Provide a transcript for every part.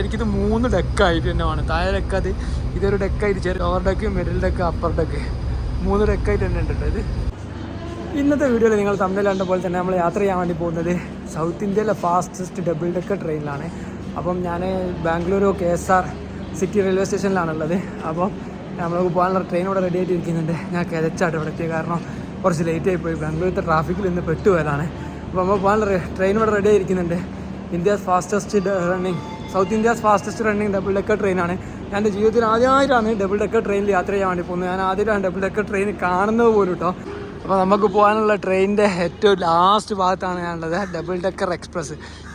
എനിക്കിത് 3 ഡെക്കായിട്ട് തന്നെ വേണം. താഴെ ഡെക്ക് അത് ഇതൊരു ഡെക്കായിട്ട് ചെറിയ over deck, middle deck, upper deck 3 ഡെക്കായിട്ട് തന്നെ ഉണ്ട് ഇത്. ഇന്നത്തെ വീഡിയോയിൽ നിങ്ങൾ തമ്മിൽ കണ്ട പോലെ തന്നെ നമ്മൾ യാത്ര ചെയ്യാൻ വേണ്ടി പോകുന്നത് സൗത്ത് ഇന്ത്യയിലെ ഫാസ്റ്റസ്റ്റ് ഡബിൾ ഡെക്കർ ട്രെയിനിലാണ്. അപ്പം ഞാൻ ബാംഗ്ലൂർ KSR സിറ്റി റെയിൽവേ സ്റ്റേഷനിലാണുള്ളത്. അപ്പോൾ നമ്മൾക്ക് പോകാനുള്ള ട്രെയിൻ ഇവിടെ റെഡി ആയിട്ട് ഇരിക്കുന്നുണ്ട്. ഞാൻ കിതച്ചായിട്ട് ഇവിടെ എത്തിയ കാരണം കുറച്ച് ലേറ്റ് ആയിപ്പോയി. ബാംഗ്ലൂരിലത്തെ ട്രാഫിക്കിൽ ഇന്ന് പെട്ടുപോയതാണ്. അപ്പോൾ നമ്മൾ പോകാനുള്ള ട്രെയിൻ ഇവിടെ റെഡി ആയിരിക്കുന്നുണ്ട്. South India's fastest running double decker ട്രെയിനാണ്. ഞാൻ എൻ്റെ ജീവിതത്തിൽ ആദ്യമായിട്ടാണ് ഡബിൾ ഡെക്കർ ട്രെയിനിൽ യാത്ര ചെയ്യാൻ വേണ്ടി പോകുന്നത്. ഞാൻ ആദ്യമായിട്ടാണ് ഡബിൾ ഡെക്കർ ട്രെയിൻ കാണുന്നത് പോലും കേട്ടോ. അപ്പോൾ നമുക്ക് പോകാനുള്ള ട്രെയിനിൻ്റെ ഏറ്റവും ലാസ്റ്റ് ഭാഗത്താണ് ഞാനുള്ളത്. Double decker express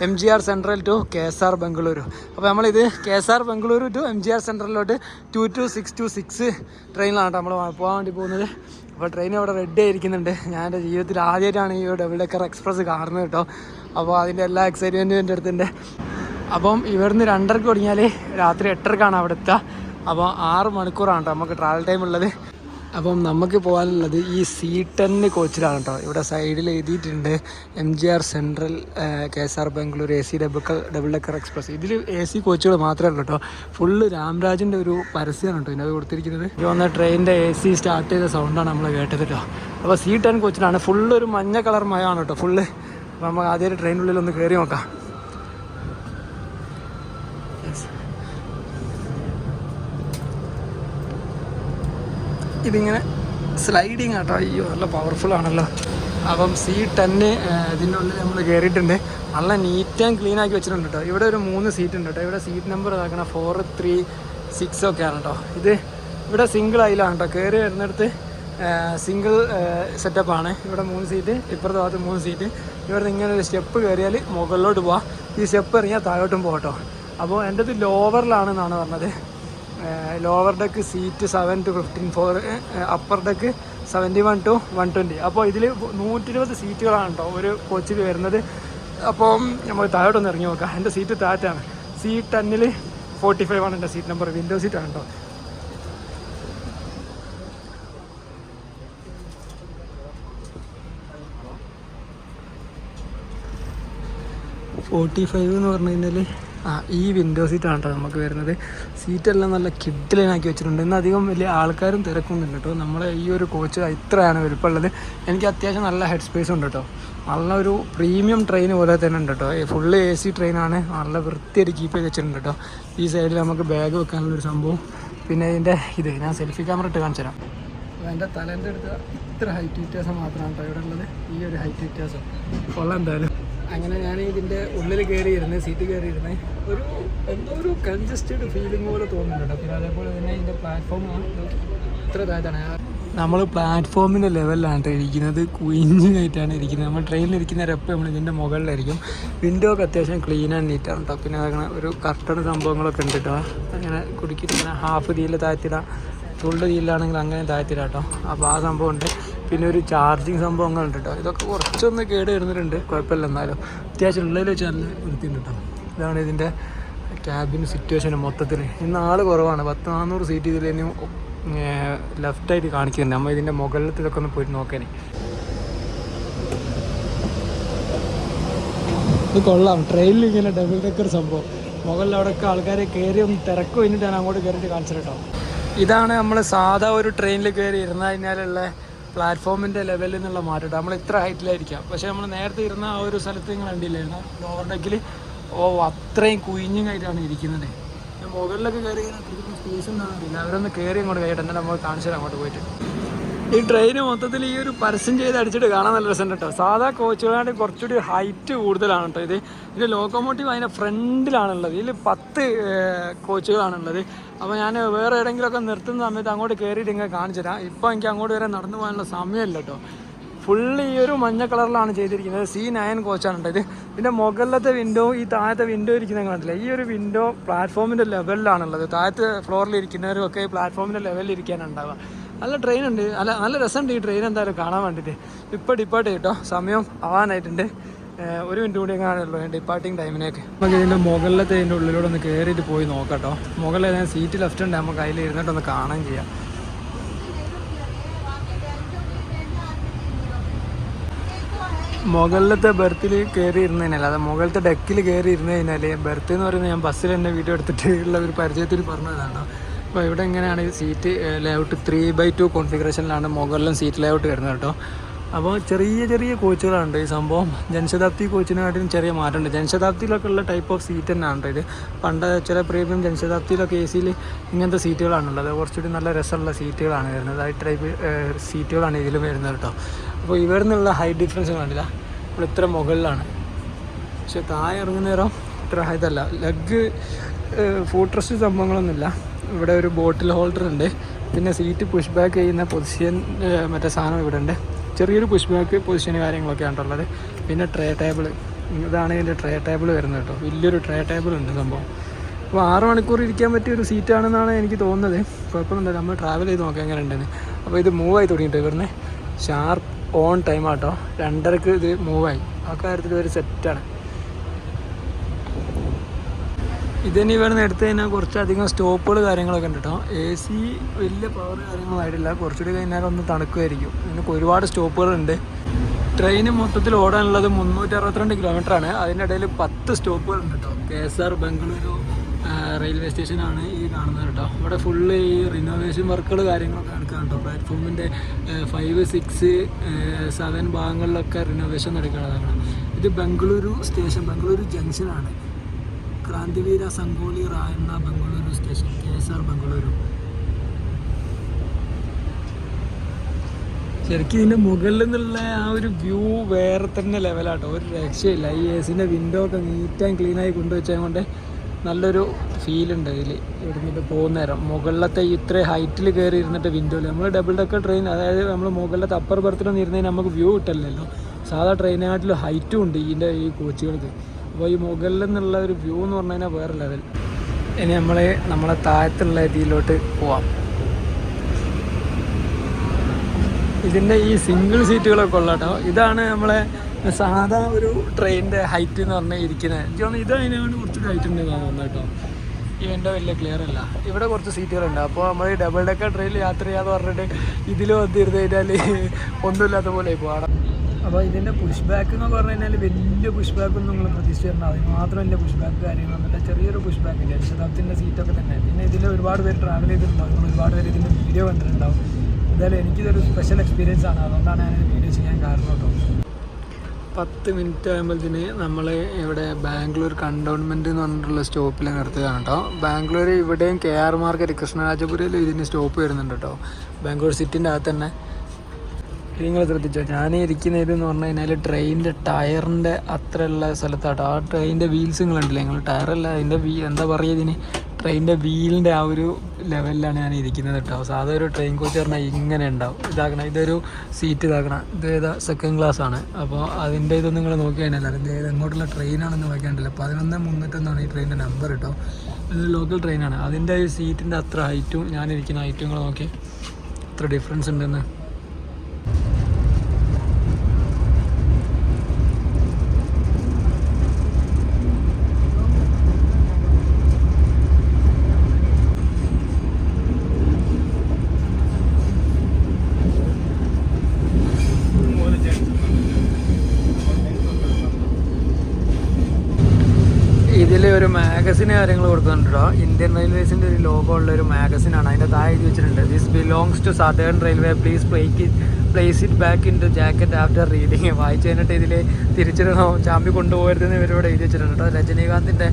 MGR Central to KSR Bengaluru. അപ്പോൾ നമ്മളിത് KSR ബംഗളൂരു ടു MGR സെൻട്രലിലോട്ട് 22626 ട്രെയിനിലാണ് നമ്മൾ പോകാൻ വേണ്ടി പോകുന്നത്. അപ്പോൾ ട്രെയിൻ ഇവിടെ റെഡി ആയിരിക്കുന്നുണ്ട്. ഞാൻ എൻ്റെ ജീവിതത്തിൽ ആദ്യമായിട്ടാണ് ഈ ഡബിൾ ഡെക്കർ എക്സ്പ്രസ് കാണുന്നത് കേട്ടോ. അപ്പോൾ അതിൻ്റെ എല്ലാ എക്സൈറ്റ്മെൻറ്റും എൻ്റെ അടുത്തുണ്ട്. അപ്പം ഇവിടുന്ന് 2:30 തുടങ്ങിയാൽ രാത്രി 8:30 അവിടെ എത്തുക. അപ്പോൾ 6 മണിക്കൂറാണ് കേട്ടോ നമുക്ക് ട്രാവൽ ടൈം ഉള്ളത്. അപ്പം നമുക്ക് പോകാനുള്ളത് ഈ C10 കോച്ചിലാണ് കേട്ടോ. ഇവിടെ സൈഡിൽ എഴുതിയിട്ടുണ്ട് MGR central KSR Bengaluru AC double decker express. ഇതിൽ AC കോച്ചുകൾ മാത്രമേ ഉള്ളൂ കേട്ടോ. ഫുള്ള് രാംരാജിൻ്റെ ഒരു പരസ്യമാണ് കേട്ടോ ഇതിനകത്ത് കൊടുത്തിരിക്കുന്നത്. ഇത് വന്ന ട്രെയിനിൻ്റെ AC സ്റ്റാർട്ട് ചെയ്ത സൗണ്ടാണ് നമ്മൾ കേട്ടത് കേട്ടോ. അപ്പോൾ C10 കോച്ചിലാണ്. ഫുള്ള് ഒരു മഞ്ഞ കളർ മയമാണ് കേട്ടോ ഫുള്ള്. അപ്പോൾ നമുക്ക് ആദ്യം ട്രെയിനുള്ളിൽ ഒന്ന് കയറി നോക്കാം. ഇതിങ്ങനെ സ്ലൈഡിങ് ആട്ടോ. അയ്യോ നല്ല പവർഫുൾ ആണല്ലോ. അപ്പം C10 ഇതിൻ്റെ ഉള്ളിൽ നമ്മൾ കയറിയിട്ടുണ്ട്. നല്ല നീറ്റ് ആൻഡ് ക്ലീൻ ആക്കി വെച്ചിട്ടുണ്ട് കേട്ടോ. ഇവിടെ ഒരു 3 സീറ്റ് ഉണ്ട് കേട്ടോ. ഇവിടെ സീറ്റ് നമ്പർ ഇതാക്കണം 4, 3, 6 ഒക്കെയാണ് കേട്ടോ. ഇത് ഇവിടെ സിംഗിൾ ഐലാണ് കേട്ടോ. കയറി വരുന്നിടത്ത് സിംഗിൾ സെറ്റപ്പാണ്. ഇവിടെ 3 സീറ്റ്, ഇപ്പുറത്തെ ഭാഗത്ത് 3 സീറ്റ്. ഇവിടെ ഇങ്ങനെ ഒരു സ്റ്റെപ്പ് കയറിയാൽ മുകളിലോട്ട് പോവാം. ഈ സ്റ്റെപ്പ് ഇറങ്ങിയാൽ താഴോട്ടും പോകാം കേട്ടോ. അപ്പോൾ എൻ്റെ ഇത് ലോവറിലാണെന്നാണ് പറഞ്ഞത്. Lower deck seat 7 to 15, 4 upper deck 71 to 120. അപ്പോൾ ഇതിൽ 120 സീറ്റുകളാണ് കേട്ടോ ഒരു കോച്ചിൽ വരുന്നത്. അപ്പം നമ്മൾ താഴോട്ടൊന്ന് ഇറങ്ങി നോക്കാം. എൻ്റെ സീറ്റ് താഴത്താണ്. C10 45 ആണ് എൻ്റെ സീറ്റ് നമ്പർ. വിൻഡോ സീറ്റാണ് കേട്ടോ. എന്ന് പറഞ്ഞു കഴിഞ്ഞാൽ ഈ വിൻഡോ സീറ്റാണ് കേട്ടോ നമുക്ക് വരുന്നത്. സീറ്റെല്ലാം നല്ല കിഡിലനാക്കി വെച്ചിട്ടുണ്ട്. ഇന്ന് അധികം വലിയ ആൾക്കാരും തിരക്കൊന്നുമില്ല കേട്ടോ. നമ്മളെ ഈ ഒരു കോച്ച് ഇത്രയാണ് വലുപ്പമുള്ളത്. എനിക്ക് അത്യാവശ്യം നല്ല ഹെഡ് സ്പേസ് ഉണ്ട് കേട്ടോ. നല്ലൊരു പ്രീമിയം ട്രെയിൻ പോലെ തന്നെ ഉണ്ട് കേട്ടോ. ഫുള്ള് AC ട്രെയിനാണ്. നല്ല വൃത്തിയായിട്ട് കീപ്പ് ചെയ്ത് വെച്ചിട്ടുണ്ട് കേട്ടോ. ഈ സൈഡിൽ നമുക്ക് ബാഗ് വെക്കാനുള്ളൊരു സംഭവം. പിന്നെ ഇതിൻ്റെ ഞാൻ സെൽഫി ക്യാമറ ഇട്ട് കാണിച്ചു തരാം. അപ്പോൾ എൻ്റെ തലേൻ്റെ അടുത്ത് ഇത്ര ഹൈറ്റ് വ്യത്യാസം മാത്രമാണ് കേട്ടോ ഇവിടെ ഉള്ളത്. ഈ ഒരു ഹൈറ്റ് വ്യത്യാസം കൊള്ളാം എന്തായാലും. അങ്ങനെ ഞാൻ ഇതിൻ്റെ ഉള്ളിൽ കയറിയിരുന്ന് സീറ്റ് കയറിയിരുന്ന് എന്തോ ഒരു കൺജസ്റ്റഡ് ഫീലിംഗ് പോലെ തോന്നുന്നുണ്ട്. പിന്നെ അതേപോലെ തന്നെ ഇതിൻ്റെ പ്ലാറ്റ്ഫോം ഇത്ര താഴത്താണ്. നമ്മൾ പ്ലാറ്റ്ഫോമിൻ്റെ ലെവലിലാണ് ഇരിക്കുന്നത്. കുഞ്ഞായിട്ടാണ് ഇരിക്കുന്നത്. നമ്മൾ ട്രെയിനിലിരിക്കുന്നവരെപ്പോൾ നമ്മൾ ഇതിൻ്റെ മുകളിലായിരിക്കും. വിൻഡോ ഒക്കെ അത്യാവശ്യം ക്ലീൻ ആൻഡ് നീറ്റാണ് കേട്ടോ. പിന്നെ അങ്ങനെ ഒരു കർട്ടൺ സംഭവങ്ങളൊക്കെ ഉണ്ട് കേട്ടോ. അങ്ങനെ കുടിക്കുന്ന ഹാഫ് തീയിൽ താഴ്ത്തിടാം, ഫുള്ള് തീയിലാണെങ്കിൽ അങ്ങനെ താഴ്ത്തിടാം കേട്ടോ. അപ്പോൾ ആ സംഭവം ഉണ്ട്. പിന്നെ ഒരു ചാർജിങ് സംഭവങ്ങളുണ്ട് കേട്ടോ. ഇതൊക്കെ കുറച്ചൊന്ന് കേട് വരുന്നുണ്ട്, കുഴപ്പമില്ല. എന്നാലും അത്യാവശ്യം ഉള്ളതിൽ വെച്ച് നല്ല വൃത്തിയുണ്ട് കേട്ടോ. ഇതാണ് ഇതിൻ്റെ ക്യാബിൻ സിറ്റുവേഷൻ മൊത്തത്തിൽ. ഇന്ന് ആൾ കുറവാണ്. 400 സീറ്റ് ഇതിൽ ഇനി ലെഫ്റ്റായിട്ട് കാണിക്കുന്നുണ്ട്. നമ്മൾ ഇതിൻ്റെ മുകളിലത്തിലൊക്കെ ഒന്ന് പോയിട്ട് നോക്കാനേ. ഇത് കൊള്ളാം. ട്രെയിനിൽ ഇങ്ങനെ ഡബിൾ ഡെക്കർ സംഭവം. മുകളിൽ അവിടെയൊക്കെ ആൾക്കാരെ കയറി ഒന്ന് തിരക്ക് കഴിഞ്ഞിട്ടാണ് അങ്ങോട്ട് കയറിയിട്ട് കാണിച്ചത് കേട്ടോ. ഇതാണ് നമ്മൾ സാധാ ഒരു ട്രെയിനിൽ കയറി ഇരുന്ന് കഴിഞ്ഞാലുള്ള പ്ലാറ്റ്ഫോമിൻ്റെ ലെവലിൽ നിന്നുള്ള മാറ്റം. നമ്മൾ ഇത്ര ഹൈറ്റിലായിരിക്കാം. പക്ഷേ നമ്മൾ നേരത്തെ ഇരുന്ന ആ ഒരു സ്ഥലത്ത് നിങ്ങൾ കണ്ടില്ലായിരുന്നു ലോവർ ഡെക്കിൽ. അത്രയും കുഞ്ഞായിട്ടാണ് ഇരിക്കുന്നത്. മുകളിലൊക്കെ കയറി സ്പേസ് ഉണ്ടാകുന്നില്ല. അവരൊന്ന് കയറി അങ്ങോട്ട് കയറിയിട്ട് എന്നാൽ നമ്മൾ കാണിച്ചു തരാം അങ്ങോട്ട് പോയിട്ട്. ഈ ട്രെയിൻ മൊത്തത്തിൽ ഈ ഒരു പരസ്യം ചെയ്ത് അടിച്ചിട്ട് കാണാൻ നല്ല രസമുണ്ട് കേട്ടോ. സാധാ കോച്ചുകളാണ്ട് കുറച്ചുകൂടി ഹൈറ്റ് കൂടുതലാണ് കേട്ടോ. ഇതിൻ്റെ ലോക്കോമോട്ടീവ് അതിൻ്റെ ഫ്രണ്ടിലാണുള്ളത്. ഇതിൽ 10 കോച്ചുകളാണുള്ളത്. അപ്പോൾ ഞാൻ വേറെ എവിടെയെങ്കിലുമൊക്കെ നിർത്തുന്ന സമയത്ത് അങ്ങോട്ട് കയറിയിട്ട് ഇങ്ങനെ കാണിച്ചു തരാം. ഇപ്പോൾ എനിക്ക് അങ്ങോട്ട് വരെ നടന്നു പോകാനുള്ള സമയമില്ല കേട്ടോ. ഫുള്ള് ഈ ഒരു മഞ്ഞ കളറിലാണ് ചെയ്തിരിക്കുന്നത്. C9 കോച്ചാണ് കേട്ടോ ഇത്. പിന്നെ മുകളിലത്തെ വിൻഡോ ഈ താഴത്തെ വിൻഡോ ഇരിക്കുന്നത് കണ്ടില്ല. ഈ ഒരു വിൻഡോ പ്ലാറ്റ്ഫോമിൻ്റെ ലെവലിലാണുള്ളത്. താഴത്തെ ഫ്ലോറിൽ ഇരിക്കുന്നവരും ഒക്കെ പ്ലാറ്റ്ഫോമിൻ്റെ ലെവലിൽ ഇരിക്കാനാണ് ഉണ്ടാവുക. നല്ല ട്രെയിനുണ്ട്. നല്ല രസമുണ്ട് ഈ ട്രെയിൻ എന്തായാലും കാണാൻ വേണ്ടിയിട്ട്. ഇപ്പോൾ ഡിപ്പാർട്ട് കേട്ടോ. സമയം ആവാനായിട്ടുണ്ട്. 1 മിനിറ്റ് കൂടി കാണുള്ളൂ ഡിപ്പാർട്ടിങ് ടൈമിനേക്ക്. നമുക്ക് ഇതിൻ്റെ മുകളിലത്തെ ഇതിൻ്റെ ഉള്ളിലൂടെ ഒന്ന് കയറിയിട്ട് പോയി നോക്കാം കേട്ടോ. മുകളിൽ സീറ്റ് ലെഫ്റ്റ് ഉണ്ട്. നമുക്ക് അതിൽ ഇരുന്നിട്ടൊന്ന് കാണാൻ ചെയ്യാം. മുകളിലത്തെ ബെർത്തിൽ കയറി ഇരുന്ന് കഴിഞ്ഞാൽ അത് മുകളിലത്തെ ഡെക്കിൽ കയറി ഇരുന്ന് കഴിഞ്ഞാൽ ബെർത്ത് എന്ന് പറയുന്നത് ഞാൻ ബസ്സിൽ തന്നെ വീഡിയോ എടുത്തിട്ട് ഉള്ള ഒരു പരിചയത്തിൽ പറഞ്ഞതാണ്. അപ്പോൾ ഇവിടെ എങ്ങനെയാണ് സീറ്റ് ലേഔട്ട് 3/2 കോൺഫിഗറേഷനിലാണ് മുകളിലും സീറ്റ് ലേഔട്ട് വരുന്നത് കേട്ടോ. അപ്പോൾ ചെറിയ ചെറിയ കോച്ചുകളുണ്ട് ഈ സംഭവം. ജനശതാബ്ദി കോച്ചിനെക്കാട്ടിലും ചെറിയ മാറ്റമുണ്ട്. ജനശതാബ്ദിയിലൊക്കെ ഉള്ള ടൈപ്പ് ഓഫ് സീറ്റ് തന്നെയാണ് ഇത്. പണ്ട് ചില പ്രീമിയം ജനശതാബ്ദിയിലൊക്കെ എ സിയിൽ ഇങ്ങനത്തെ സീറ്റുകളാണുള്ളത്. കുറച്ചുകൂടി നല്ല രസമുള്ള സീറ്റുകളാണ് വരുന്നത്. ആ ടൈപ്പ് സീറ്റുകളാണ് ഇതിലും വരുന്നത് കേട്ടോ. അപ്പോൾ ഇവിടെ നിന്നുള്ള ഹൈറ്റ് ഡിഫറൻസ് കാണില്ല. ഇവിടെ ഇത്ര മുകളിലാണ്, പക്ഷെ താഴെ ഇറങ്ങുന്ന നേരം ഇത്ര ഹൈറ്റല്ല. ലെഗ് ഫുഡ് റെസ്റ്റ് സംഭവങ്ങളൊന്നുമില്ല. ഇവിടെ ഒരു ബോട്ടിൽ ഹോൾഡർ ഉണ്ട്. പിന്നെ സീറ്റ് പുഷ് ബാക്ക് ചെയ്യുന്ന പൊസിഷൻ മറ്റേ സാധനം ഇവിടെ ഉണ്ട്. ചെറിയൊരു പുഷ് ബാക്ക് പൊസിഷൻ കാര്യങ്ങളൊക്കെയാണ് ഉള്ളത്. പിന്നെ ട്രേ ടേബിൾ, ഇതാണ് ഇതിൻ്റെ ട്രേ ടേബിൾ വരുന്നത് കേട്ടോ. വലിയൊരു ട്രേ ടേബിൾ ഉണ്ട് സംഭവം. അപ്പോൾ 6 മണിക്കൂർ ഇരിക്കാൻ പറ്റിയ ഒരു സീറ്റാണെന്നാണ് എനിക്ക് തോന്നുന്നത്. കുഴപ്പമൊന്നുമില്ല, നമ്മൾ ട്രാവൽ ചെയ്ത് നോക്കാം എങ്ങനെ ഉണ്ടെന്ന്. അപ്പോൾ ഇത് മൂവായി തുടങ്ങിയിട്ട് ഇവിടുന്ന് ഷാർപ്പ് ഓൺ ടൈം ആട്ടോ. 2:30 ഇത് മൂവായി. ആ കാര്യത്തിൽ ഒരു സെറ്റാണ്. ഇതിന് ഇവിടുന്ന് എടുത്തു കഴിഞ്ഞാൽ കുറച്ചധികം സ്റ്റോപ്പുകൾ കാര്യങ്ങളൊക്കെ ഉണ്ട് കേട്ടോ. എ സി വലിയ പവർ കാര്യങ്ങളൊന്നും ആയിട്ടില്ല. കുറച്ചുകൂടി കഴിഞ്ഞാൽ ഒന്ന് തണുക്കുമായിരിക്കും. ഇതിനൊക്കെ ഒരുപാട് സ്റ്റോപ്പുകളുണ്ട്. ട്രെയിൻ മൊത്തത്തിൽ ഓടാനുള്ളത് 362 കിലോമീറ്ററാണ്. അതിൻ്റെ ഇടയിൽ 10 സ്റ്റോപ്പുകളുണ്ട് കേട്ടോ. KSR ബംഗളൂരു റെയിൽവേ സ്റ്റേഷനാണ് ഈ കാണുന്നത് കേട്ടോ. ഇവിടെ ഫുള്ള് ഈ റിനോവേഷൻ വർക്കുകൾ കാര്യങ്ങളൊക്കെ നടക്കുക കേട്ടോ. പ്ലാറ്റ്ഫോമിൻ്റെ 5, 6, 7 ഭാഗങ്ങളിലൊക്കെ റിനോവേഷൻ നടക്കുന്നതാണ്. ഇത് ബംഗളൂരു സ്റ്റേഷൻ, ബംഗളൂരു ജംഗ്ഷനാണ്. Krantiveera Sangolli Rayanna Bengaluru station, KSR Bengaluru. ശരിക്കും ഇതിൻ്റെ മുകളിൽ നിന്നുള്ള ആ ഒരു വ്യൂ വേറെ തന്നെ ലെവലാട്ടോ. ഒരു രക്ഷയില്ല. ഈ എ സിൻ്റെ വിൻഡോ ഒക്കെ നീറ്റ് ആൻഡ് ക്ലീനായി കൊണ്ടുവച്ചത് കൊണ്ട് നല്ലൊരു ഫീലുണ്ട് ഇതിൽ ഇരുന്നിട്ട് പോകുന്ന നേരം. മുകളിലത്തെ ഇത്ര ഹൈറ്റിൽ കയറി ഇരുന്നിട്ട് വിൻഡോയിൽ നമ്മൾ ഡബിൾ ഡെക്കർ ട്രെയിൻ, അതായത് നമ്മൾ മുകളിലത്തെ അപ്പർ ബർത്തിലൊന്നും ഇരുന്നതിന് നമുക്ക് വ്യൂ കിട്ടില്ലല്ലോ. സാധാ ട്രെയിനായിട്ടുള്ള ഹൈറ്റും ഉണ്ട് ഇതിൻ്റെ ഈ കോച്ചുകൾക്ക്. അപ്പോൾ ഈ മുകളിൽ നിന്നുള്ള ഒരു വ്യൂ എന്ന് പറഞ്ഞു കഴിഞ്ഞാൽ വേറെ ലെവൽ. ഇനി നമ്മളെ താഴത്തുള്ള ഇതിലോട്ട് പോവാം. ഇതിൻ്റെ ഈ സിംഗിൾ സീറ്റുകളൊക്കെ ഉള്ള കേട്ടോ. ഇതാണ് നമ്മളെ സാധാ ഒരു ട്രെയിനിൻ്റെ ഹൈറ്റ് എന്ന് പറഞ്ഞാൽ ഇരിക്കുന്നത്. എനിക്ക് തോന്നുന്നു ഇത് അതിനാണ് കുറച്ചുകൂടി ഹൈറ്റ് ഉണ്ടെന്ന് തോന്നുന്നു കേട്ടോ. ഇവൻ്റെ വലിയ ക്ലിയർ അല്ല. ഇവിടെ കുറച്ച് സീറ്റുകളുണ്ട്. അപ്പോൾ നമ്മൾ ഈ ഡബിൾ ഡെക്കർ ട്രെയിനിൽ യാത്ര ചെയ്യാന്ന് പറഞ്ഞിട്ട് ഇതിൽ വന്നിരുന്ന് കഴിഞ്ഞാൽ ഒന്നുമില്ലാത്ത പോലെ പോകണം. അപ്പോൾ ഇതിൻ്റെ പുഷ് ബാക്ക് എന്നൊക്കെ പറഞ്ഞു കഴിഞ്ഞാൽ വലിയ പുഷ് ബാക്കൊന്നും നിങ്ങൾ പ്രതീക്ഷിച്ചിട്ടുണ്ടാവും. അതിന് മാത്രം വലിയ പുഷ് ബാക്ക് കാര്യങ്ങളൊന്നുമില്ല. ചെറിയൊരു പുഷ് ബാക്ക് ഇല്ല. ശതാബ്ദത്തിൻ്റെ സീറ്റൊക്കെ തന്നെ. പിന്നെ ഇതിൽ ഒരുപാട് പേര് ട്രാവൽ ചെയ്തിട്ടുണ്ടാവും. ഒരുപാട് പേര് ഇതിൻ്റെ വീഡിയോ കണ്ടിട്ടുണ്ടാവും. എന്തായാലും എനിക്കിതൊരു സ്പെഷ്യൽ എക്സ്പീരിയൻസ് ആണ്. അതുകൊണ്ടാണ് ഞാൻ വീഡിയോ ചെയ്യാൻ കാരണം കേട്ടോ. 10 മിനിറ്റ് ആകുമ്പോഴത്തേന് നമ്മൾ ഇവിടെ ബാംഗ്ലൂർ കണ്ടോൺമെൻറ്റ് എന്ന് പറഞ്ഞിട്ടുള്ള സ്റ്റോപ്പിൽ നിർത്തുകയാണ് കേട്ടോ. ബാംഗ്ലൂർ ഇവിടെയും KR മാർക്കറ്റ് കൃഷ്ണരാജപുരയിലും ഇതിന് സ്റ്റോപ്പ് വരുന്നുണ്ട് കേട്ടോ. ബാംഗ്ലൂർ സിറ്റിൻ്റെ അകത്ത് തന്നെ. നിങ്ങൾ ശ്രദ്ധിച്ചോ, ഞാൻ ഇരിക്കുന്ന ഇതെന്ന് പറഞ്ഞു കഴിഞ്ഞാൽ ട്രെയിനിൻ്റെ ടയറിൻ്റെ അത്രയുള്ള സ്ഥലത്താട്ടോ. ആ ട്രെയിനിൻ്റെ വീൽസ് നിങ്ങളുണ്ടല്ലേ, നിങ്ങൾ ടയറല്ല അതിൻ്റെ എന്താ പറയുക, ഇതിന് ട്രെയിനിൻ്റെ വീലിൻ്റെ ആ ഒരു ലെവലിലാണ് ഞാൻ ഇരിക്കുന്നത് കേട്ടോ. സാധാ ഒരു ട്രെയിൻ കോച്ച് പറഞ്ഞാൽ ഇങ്ങനെ ഉണ്ടാവും. ഇതാക്കണം, ഇതൊരു സീറ്റ് ഇതാക്കണം. ഇത് ഏതാ സെക്കൻഡ് ക്ലാസ് ആണ്. അപ്പോൾ അതിൻ്റെ ഇതൊന്നും നിങ്ങൾ നോക്കി കഴിഞ്ഞാൽ അതിൻ്റെ എങ്ങോട്ടുള്ള ട്രെയിനാണെന്ന് നോക്കിയാണ്ടല്ലോ. 11:31 ഈ ട്രെയിനിൻ്റെ നമ്പർ കേട്ടോ. ഇത് ലോക്കൽ ട്രെയിനാണ്. അതിൻ്റെ ഈ സീറ്റിൻ്റെ അത്ര ഹൈറ്റും ഞാനിരിക്കുന്ന ഹൈറ്റും നിങ്ങൾ നോക്കി എത്ര ഡിഫറൻസ് ഉണ്ടെന്ന്. ഇതിൽ ഒരു മാഗസിന് കാര്യങ്ങൾ കൊടുക്കുന്നുണ്ട് കേട്ടോ. ഇന്ത്യൻ റെയിൽവേസിൻ്റെ ഒരു ലോഗോ ഉള്ള ഒരു മാഗസിനാണ്. അതിൻ്റെ താഴെ എഴുതി വെച്ചിട്ടുണ്ട്, this belongs to southern railway, please place it back in to jacket after reading. വായിച്ചു കഴിഞ്ഞിട്ട് ഇതിൽ തിരിച്ചിടണോ, ചാമ്പി കൊണ്ടുപോകരുതെന്ന് ഇവരോട് എഴുതി വെച്ചിട്ടുണ്ട് കേട്ടോ. രജനീകാന്തിൻ്റെ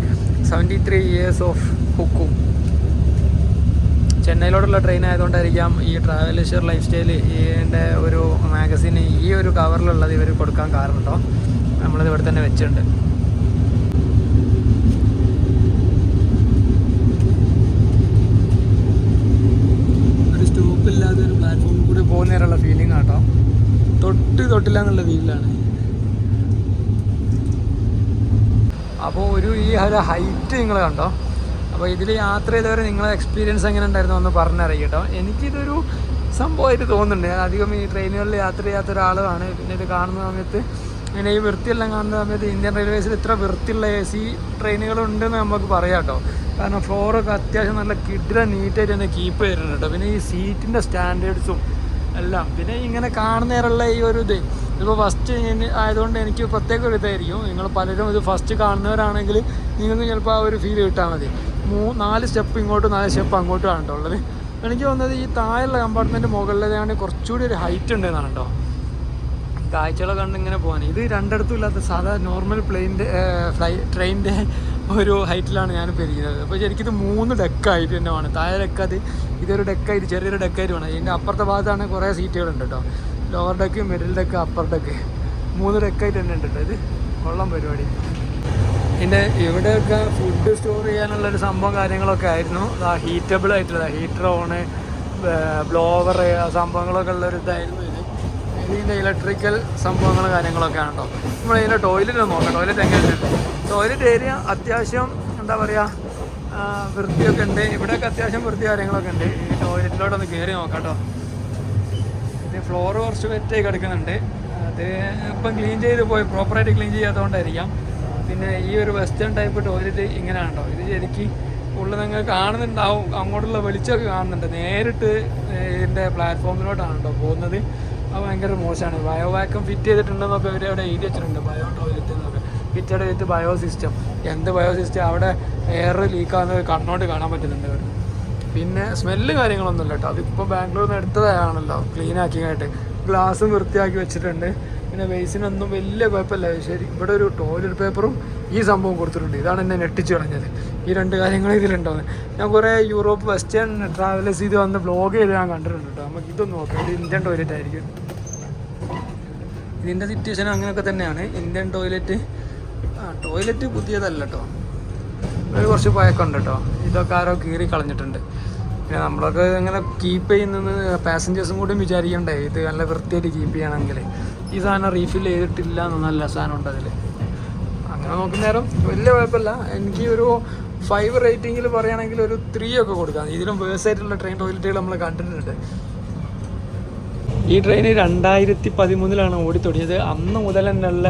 73 years ഓഫ് ഹുക്കു. ചെന്നൈയിലോട്ടുള്ള ട്രെയിൻ ആയതുകൊണ്ടായിരിക്കാം ഈ ട്രാവൽ ലെഷർ ലൈഫ് സ്റ്റൈൽ ഇതിൻ്റെ ഒരു മാഗസിന് ഈ ഒരു കവറിലുള്ളത് ഇവർ കൊടുക്കാൻ കാരണം കേട്ടോ. നമ്മളിത് ഇവിടെ തന്നെ വെച്ചിട്ടുണ്ട്. ില്ലാതെ ഒരു പ്ലാറ്റ്ഫോമിൽ കൂടി പോകുന്നേരമുള്ള ഫീലിംഗ് ആട്ടോ. തൊട്ടില്ല എന്നുള്ള ഫീലാണ്. അപ്പോൾ ഈ ഒരു ഹൈറ്റ് നിങ്ങൾ കണ്ടോ. അപ്പോൾ ഇതിൽ യാത്ര ചെയ്തവരെ നിങ്ങളെ എക്സ്പീരിയൻസ് എങ്ങനെ ഉണ്ടായിരുന്നു എന്ന് പറഞ്ഞറിയാം കേട്ടോ. എനിക്കിതൊരു സംഭവമായിട്ട് തോന്നുന്നുണ്ട്. ഞാൻ അധികം ഈ ട്രെയിനുകളിൽ യാത്ര ചെയ്യാത്ത ഒരാളാണ്. പിന്നെ ഇത് കാണുന്ന സമയത്ത്, ഇങ്ങനെ ഈ വൃത്തിയെല്ലാം കാണുന്ന സമയത്ത് ഇന്ത്യൻ റെയിൽവേസിൽ ഇത്ര വൃത്തിയുള്ള AC ട്രെയിനുകളുണ്ടെന്ന് നമുക്ക് പറയാം കേട്ടോ. കാരണം ഫ്ലോറൊക്കെ അത്യാവശ്യം നല്ല കിഡില നീറ്റായിട്ട് തന്നെ കീപ്പ് ചെയ്തിട്ടുണ്ട് കേട്ടോ. പിന്നെ ഈ സീറ്റിൻ്റെ സ്റ്റാൻഡേർഡ്സും എല്ലാം. പിന്നെ ഇങ്ങനെ കാണുന്നേരമുള്ള ഈ ഒരു ഇത് ഇപ്പോൾ ഫസ്റ്റ് ആയതുകൊണ്ട് എനിക്ക് പ്രത്യേക ഒരു ഇതായിരിക്കും. നിങ്ങൾ പലരും ഇത് ഫസ്റ്റ് കാണുന്നവരാണെങ്കിൽ നിങ്ങൾക്ക് ചിലപ്പോൾ ആ ഒരു ഫീൽ കിട്ടാൽ മതി. 4 സ്റ്റെപ്പ് ഇങ്ങോട്ടും 4 സ്റ്റെപ്പ് അങ്ങോട്ടും ആണ് കേട്ടോ ഉള്ളത്. എനിക്ക് തോന്നുന്നത് ഈ താഴെയുള്ള കമ്പാർട്ട്മെൻറ്റ് മുകളിലേതാണ് കുറച്ചുകൂടി ഒരു ഹൈറ്റ് ഉണ്ടെന്നാണ് കേട്ടോ. കാഴ്ചകളൊക്കെ കണ്ട് ഇങ്ങനെ പോകാൻ. ഇത് രണ്ടിടത്തും ഇല്ലാത്ത സാധാ നോർമൽ ട്രെയിനിൻ്റെ ഒരു ഹൈറ്റിലാണ് ഞാനിപ്പോൾ ഇരിക്കുന്നത്. അപ്പോൾ ശരിക്കും ഇത് 3 ഡെക്കായിട്ട് തന്നെ വേണം. താഴെ ഡെക്കത് ഇതൊരു ഡെക്കായിട്ട് ചെറിയൊരു ഡെക്കായിട്ട് വേണം. ഇതിൻ്റെ അപ്പുറത്തെ ഭാഗത്താണ് കുറേ സീറ്റുകളുണ്ട് കേട്ടോ. Lower deck, middle deck, upper deck 3 ഡെക്കായിട്ട് തന്നെ ഉണ്ട് കേട്ടോ. ഇത് കൊള്ളാം പരിപാടി. പിന്നെ ഇവിടെയൊക്കെ ഫുഡ് സ്റ്റോർ ചെയ്യാനുള്ളൊരു സംഭവം കാര്യങ്ങളൊക്കെ ആയിരുന്നു. ഹീറ്റബിൾ ആയിട്ടുള്ള ഹീറ്റർ ഓണ്, ബ്ലോവർ, സംഭവങ്ങളൊക്കെ ഉള്ളൊരു ഇതായിരുന്നു ഇത്. ഇതിൻ്റെ ഇലക്ട്രിക്കൽ സംഭവങ്ങൾ കാര്യങ്ങളൊക്കെ ആണ് കേട്ടോ. നമ്മളിതിൻ്റെ ടോയ്ലറ്റ് നോക്കാം. ടോയ്ലറ്റ് എങ്ങനെയുണ്ട്? ടോയ്ലറ്റ് ഏരിയ അത്യാവശ്യം എന്താ പറയുക വൃത്തിയൊക്കെ ഉണ്ട്. ഇവിടെയൊക്കെ അത്യാവശ്യം വൃത്തി കാര്യങ്ങളൊക്കെ ഉണ്ട്. ഈ ടോയ്ലറ്റിലോട്ടൊന്ന് കയറി നോക്കാം കേട്ടോ. ഇത് ഫ്ലോർ കുറച്ച് വെറ്റായി കിടക്കുന്നുണ്ട്. അത് ഇപ്പം ക്ലീൻ ചെയ്ത് പോയി പ്രോപ്പറായിട്ട് ക്ലീൻ ചെയ്യാത്തതുകൊണ്ടായിരിക്കാം. പിന്നെ ഈ ഒരു വെസ്റ്റേൺ ടൈപ്പ് ടോയ്ലറ്റ് ഇങ്ങനെയാണ് കേട്ടോ. ഇത് ശരിക്കും ഉള്ളിൽ നിങ്ങൾ കാണുന്നുണ്ടാവും, അങ്ങോട്ടുള്ള വെളിച്ചമൊക്കെ കാണുന്നുണ്ട്. നേരിട്ട് ഇതിൻ്റെ പ്ലാറ്റ്ഫോമിലോട്ടാണ് കേട്ടോ പോകുന്നത്. അത് ഭയങ്കര മോശമാണ്. ബയോ വാക്വം ഫിറ്റ് ചെയ്തിട്ടുണ്ടെന്നൊക്കെ ഇവർ അവിടെ എഴുതി വെച്ചിട്ടുണ്ട്. ബയോ ടോയ്ലറ്റ് എന്നൊക്കെ ഫിറ്റഡ് ചെയ്തിട്ട് ബയോ സിസ്റ്റം. എന്ത് ബയോ സിസ്റ്റം? അവിടെ എയർ ലീക്കാകുന്നത് കണ്ണോട്ട് കാണാൻ പറ്റുന്നുണ്ട് അവർ. പിന്നെ സ്മെല്ല് കാര്യങ്ങളൊന്നുമില്ല കേട്ടോ. അതിപ്പോൾ ബാംഗ്ലൂരിൽ നിന്ന് എടുത്തതാണല്ലോ ക്ലീൻ ആക്കിയായിട്ട്. ഗ്ലാസ്സും വൃത്തിയാക്കി വെച്ചിട്ടുണ്ട്. പിന്നെ ബേസിനൊന്നും വലിയ കുഴപ്പമില്ല. ശരി, ഇവിടെ ഒരു ടോയ്ലറ്റ് പേപ്പറും ഈ സംഭവം കൊടുത്തിട്ടുണ്ട്. ഇതാണ് എന്നെ ഞെട്ടിച്ച് കളഞ്ഞത്. ഈ 2 കാര്യങ്ങൾ ഇതിലുണ്ടാവുന്നത്. ഞാൻ കുറേ യൂറോപ്പ് വെസ്റ്റേൺ ട്രാവലേഴ്സ് ചെയ്ത് വന്ന് വ്ളോഗ് ചെയ്ത് ഞാൻ കണ്ടിട്ടുണ്ട് കേട്ടോ. നമുക്ക് ഇതൊന്നും നോക്കാം. ഇത് ഇന്ത്യൻ ടോയ്ലറ്റ് ആയിരിക്കും. ഇതിൻ്റെ സിറ്റുവേഷൻ അങ്ങനെയൊക്കെ തന്നെയാണ്. ഇന്ത്യൻ ടോയ്ലറ്റ് ടോയ്ലറ്റ് പുതിയതല്ല കേട്ടോ. ഇത് കുറച്ച് പഴക്കമുണ്ട് കേട്ടോ. ഇതൊക്കെ ആരോ കീറി കളഞ്ഞിട്ടുണ്ട്. പിന്നെ നമ്മളൊക്കെ ഇങ്ങനെ കീപ്പ് ചെയ്യുന്നത് പാസഞ്ചേഴ്സും കൂടി വിചാരിക്കണ്ടേ ഇത് നല്ല വൃത്തിയായിട്ട് കീപ്പ് ചെയ്യണമെങ്കിൽ. ഈ സാധനം റീഫിൽ ചെയ്തിട്ടില്ല എന്ന് നല്ല സാധനം ഉണ്ട് അതിൽ. അങ്ങനെ നോക്കുന്നേരം വലിയ കുഴപ്പമില്ല. എനിക്ക് ഒരു 5 റേറ്റിങ്ങിൽ പറയുകയാണെങ്കിൽ ഒരു 3 ഒക്കെ കൊടുക്കാം. ഇതിലും വേഴ്സായിട്ടുള്ള ട്രെയിൻ ടോയ്ലറ്റുകൾ നമ്മൾ കണ്ടിട്ടുണ്ട്. ഈ ട്രെയിൻ 2013 ഓടി തുടങ്ങിയത്. അന്ന് മുതൽ തന്നെയുള്ള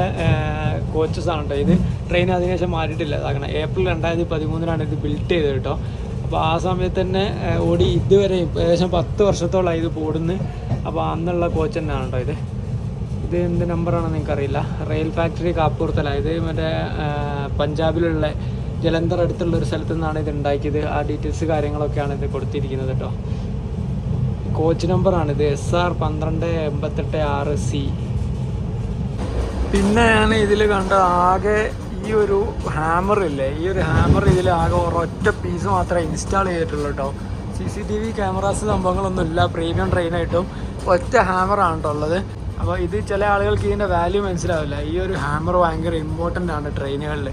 കോച്ചസ് ആണ് കേട്ടോ. ഇത് ട്രെയിൻ അതിനുശേഷം മാറിയിട്ടില്ല. അതാകണം ഏപ്രിൽ 2013 ഇത് ബിൽറ്റ് ചെയ്തത് കേട്ടോ. അപ്പോൾ ആ സമയത്ത് തന്നെ ഓടി ഇതുവരെ ഏകദേശം 10 വർഷത്തോളമായി ഇത് ഓടുന്നു. അപ്പോൾ അന്നുള്ള കോച്ച് തന്നെയാണ് കേട്ടോ ഇത്. ഇത് എന്ത് നമ്പറാണെന്ന് എനിക്കറിയില്ല. Rail factory Kapurthala. ഇത് മറ്റേ പഞ്ചാബിലുള്ള ജലന്ധർ അടുത്തുള്ള ഒരു സ്ഥലത്തു നിന്നാണ് ഇത് ഉണ്ടാക്കിയത്. ആ ഡീറ്റെയിൽസ് കാര്യങ്ങളൊക്കെയാണ് ഇത് കൊടുത്തിരിക്കുന്നത് കേട്ടോ. കോച്ച് നമ്പറാണിത് SR 12886C. പിന്നെ ഞാൻ ഇതിൽ കണ്ട ആകെ ഈ ഒരു ഹാമർ ഇല്ലേ, ഈ ഒരു ഹാമർ ഇതിൽ ആകെ ഒരൊറ്റ പീസ് മാത്രമേ ഇൻസ്റ്റാൾ ചെയ്തിട്ടുള്ളൂ കേട്ടോ. CCTV ക്യാമറാസ് സംഭവങ്ങളൊന്നും ഇല്ല. പ്രീമിയം ട്രെയിനായിട്ടും ഒറ്റ ഹാമറാണ് കേട്ടോ ഉള്ളത്. അപ്പോൾ ഇത് ചില ആളുകൾക്ക് ഇതിൻ്റെ വാല്യൂ മനസ്സിലാവില്ല. ഈ ഒരു ഹാമർ ഭയങ്കര ഇമ്പോർട്ടൻ്റ് ആണ് ട്രെയിനുകളിൽ.